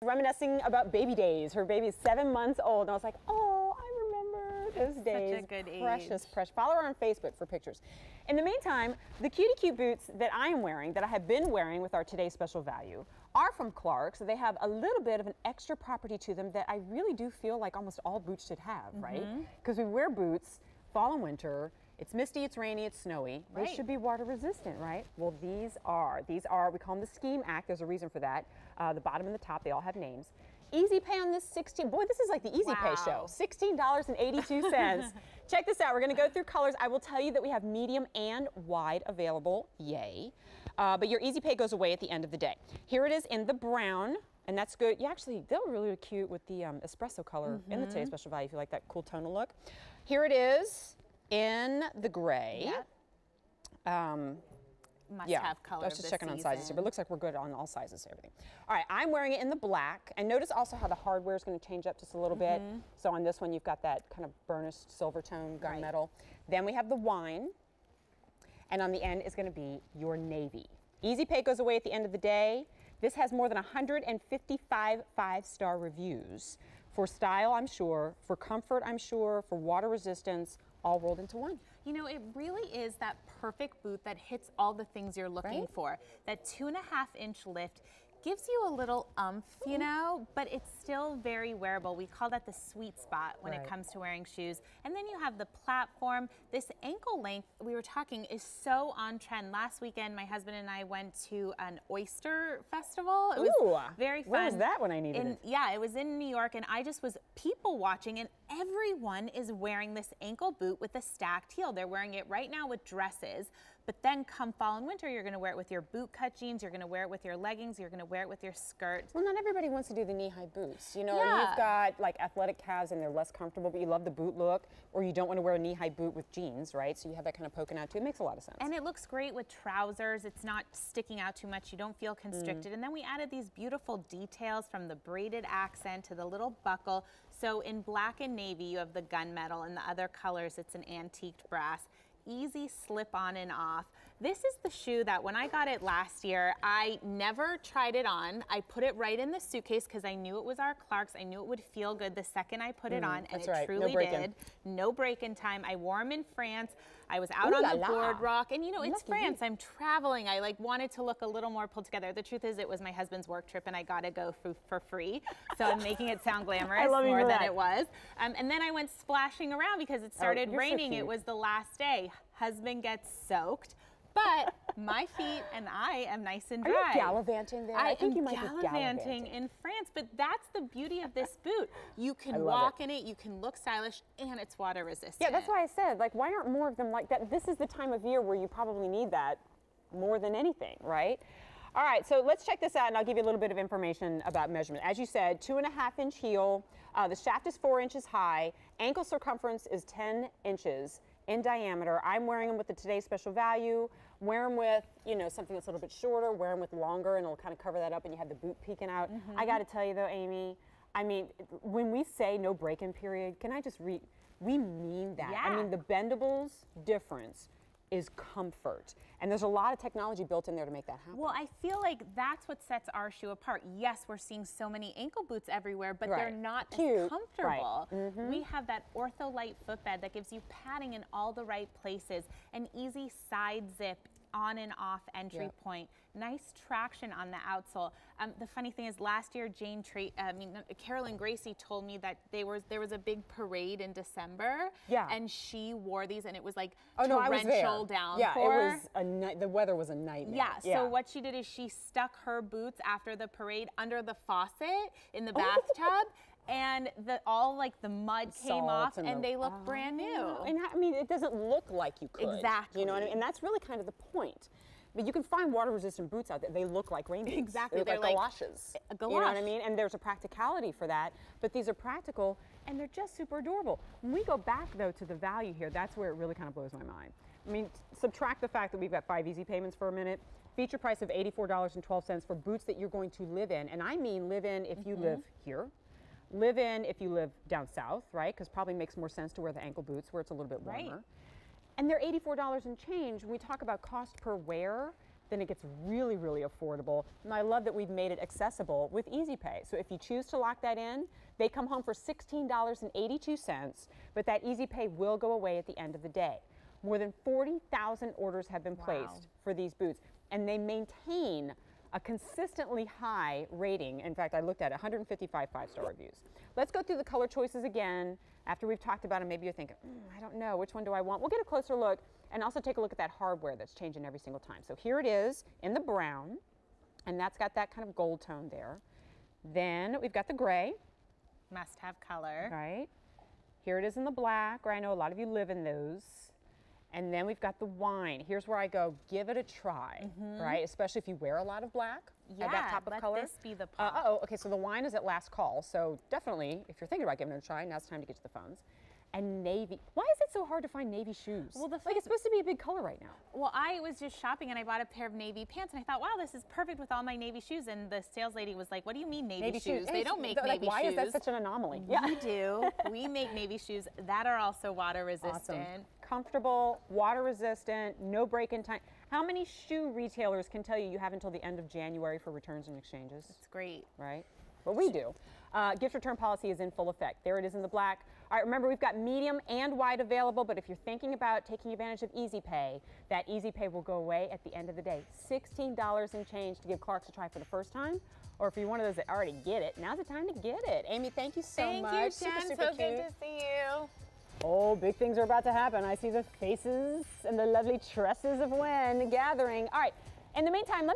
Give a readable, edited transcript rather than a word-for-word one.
Reminiscing about baby days. Her baby is 7 months old, and I was like, oh, I remember those days. Such a good Precious, age. precious. Follow her on Facebook for pictures. In the meantime, the cutie cute boots that I am wearing, that I have been wearing with our today's special value, are from Clark's. They have a little bit of an extra property to them that I really do feel like almost all boots should have, right? Because we wear boots fall and winter. It's misty, it's rainy, it's snowy. They should be water resistant, right? Well, these are, we call them the Scheme Act. There's a reason for that. The bottom and the top, they all have names. Easy pay on this, boy, this is like the Easy Pay show. $16.82. Check this out, we're gonna go through colors. I will tell you that we have medium and wide available, yay. But your Easy Pay goes away at the end of the day. Here it is in the brown. And that's good. You actually, they're really cute with the espresso color in the today's special value if you like that cool tonal look. Here it is in the gray. Must have color. I was just checking on sizes here, but it looks like we're good on all sizes and everything. All right, I'm wearing it in the black. And notice also how the hardware is going to change up just a little bit. So on this one, you've got that kind of burnished silver tone gunmetal. Then we have the wine. And on the end is going to be your navy. Easy Pay goes away at the end of the day. This has more than 155 five-star reviews. For style, I'm sure. For comfort, I'm sure. For water resistance, all rolled into one. You know, it really is that perfect boot that hits all the things you're looking for. That 2.5-inch lift gives you a little umph, you know, but it's still very wearable. We call that the sweet spot when it comes to wearing shoes. And then you have the platform. This ankle length, we were talking, is so on trend. Last weekend, my husband and I went to an oyster festival. It was very fun. Where was that when I needed it? Yeah, it was in New York, and I just was people watching, and everyone is wearing this ankle boot with a stacked heel. They're wearing it right now with dresses. But then come fall and winter, you're gonna wear it with your boot cut jeans, you're gonna wear it with your leggings, you're gonna wear it with your skirt. Well, not everybody wants to do the knee-high boots. You know, you've got like athletic calves and they're less comfortable, but you love the boot look, or you don't want to wear a knee-high boot with jeans, right? So you have that kind of poking out too. It makes a lot of sense. And it looks great with trousers. It's not sticking out too much. You don't feel constricted. And then we added these beautiful details from the braided accent to the little buckle. So in black and navy, you have the gunmetal, and the other colors, it's an antiqued brass. Easy slip on and off. This is the shoe that when I got it last year, I never tried it on. I put it right in the suitcase because I knew it was our Clark's. I knew it would feel good the second I put it on, and it truly did. No break-in time. I wore them in France. I was out on the boardwalk, and you know, it's France. I'm traveling. I like wanted to look a little more pulled together. The truth is, it was my husband's work trip, and I got to go for free. So I'm making it sound glamorous more than it was. And then I went splashing around because it started raining. It was the last day. Husband gets soaked. But my feet and I am nice and dry. Are you gallivanting there? I think you might be gallivanting in France, but that's the beauty of this boot. You can walk in it, you can look stylish, and it's water resistant. Yeah, that's why I said, like, why aren't more of them like that? This is the time of year where you probably need that more than anything, right? All right, so let's check this out, and I'll give you a little bit of information about measurement. As you said, 2.5-inch heel. The shaft is 4 inches high. Ankle circumference is 10 inches in diameter. I'm wearing them with the today's special value. Wear them with, you know, something that's a little bit shorter. Wear them with longer, and it'll kind of cover that up, and you have the boot peeking out. I got to tell you though, Amy, I mean, when we say no break-in period, can I just read? We mean that. I mean, the bendables difference is comfort. And there's a lot of technology built in there to make that happen. Well, I feel like that's what sets our shoe apart. Yes, we're seeing so many ankle boots everywhere, but they're not as comfortable. We have that Ortholite footbed that gives you padding in all the right places, an easy side zip on and off entry point, nice traction on the outsole. The funny thing is, last year, Carolyn Gracie told me that there was a big parade in December, and she wore these, and it was like torrential downpour. Yeah, it was the weather was a nightmare. Yeah, so what she did is she stuck her boots after the parade under the faucet in the bathtub. And all like the mud came off, and they look brand new. And I mean, it doesn't look like you could. Exactly. You know what I mean? And that's really kind of the point. But you can find water-resistant boots out there. They look like rain boots. Exactly. They're like galoshes. You know what I mean? And there's a practicality for that. But these are practical, and they're just super adorable. When we go back, though, to the value here, that's where it really kind of blows my mind. I mean, subtract the fact that we've got 5 easy payments for a minute. Feature price of $84.12 for boots that you're going to live in. And I mean live in if you live here. Live in if you live down south, right? Because probably makes more sense to wear the ankle boots where it's a little bit warmer. And they're $84 and change. When we talk about cost per wear, then it gets really, really affordable. And I love that we've made it accessible with Easy Pay. So if you choose to lock that in, they come home for $16.82, but that Easy Pay will go away at the end of the day. More than 40,000 orders have been placed for these boots, and they maintain a consistently high rating. In fact, I looked at 155 5-star reviews. Let's go through the color choices again. After we've talked about them, maybe you're thinking, I don't know, which one do I want? We'll get a closer look and also take a look at that hardware that's changing every single time. So here it is in the brown, and that's got that kind of gold tone there. Then we've got the gray. Must have color. Right. Here it is in the black, where I know a lot of you live in those. And then we've got the wine. Here's where I go, give it a try, right? Especially if you wear a lot of black at that top of color. Let this be the pop. Oh, okay, so the wine is at last call. So definitely, if you're thinking about giving it a try, now's the time to get to the phones. And navy. Why is it so hard to find navy shoes? Well, like it's supposed to be a big color right now. Well, I was just shopping and I bought a pair of navy pants and I thought, wow, this is perfect with all my navy shoes. And the sales lady was like, what do you mean navy shoes? They don't make navy shoes. Why is that such an anomaly? We do. We make navy shoes that are also water resistant. Awesome. Comfortable, water resistant, no break-in time. How many shoe retailers can tell you you have until the end of January for returns and exchanges? It's great. Right? Well, we do. Gift return policy is in full effect. There it is in the black. All right, remember we've got medium and wide available, but if you're thinking about taking advantage of Easy Pay, that Easy Pay will go away at the end of the day. $16 and change to give Clarks a try for the first time. Or if you're one of those that already get it, now's the time to get it. Amy, thank you so much. Thank you, Jen. Super So cute. good to see you. Oh, big things are about to happen. I see the faces and the lovely tresses of Wen gathering. All right, in the meantime, let me